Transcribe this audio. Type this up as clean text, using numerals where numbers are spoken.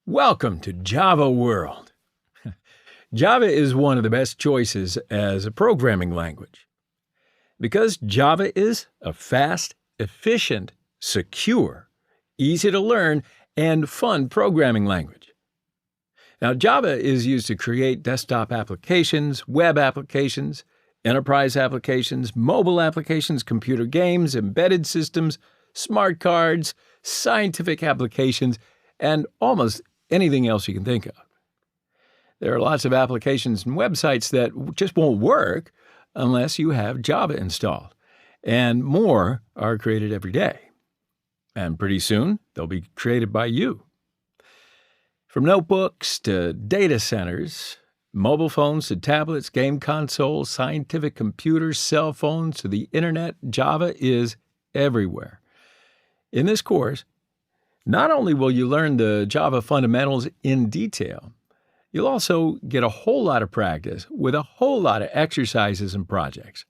Welcome to Java World. Java is one of the best choices as a programming language because Java is a fast, efficient, secure, easy to learn, and fun programming language. Now, Java is used to create desktop applications, web applications, enterprise applications, mobile applications, computer games, embedded systems, smart cards, scientific applications, and almost anything else you can think of. There are lots of applications and websites that just won't work unless you have Java installed, and more are created every day. And pretty soon, they'll be created by you. From notebooks to data centers, mobile phones to tablets, game consoles, scientific computers, cell phones to the internet, Java is everywhere. In this course, not only will you learn the Java fundamentals in detail, you'll also get a whole lot of practice with a whole lot of exercises and projects.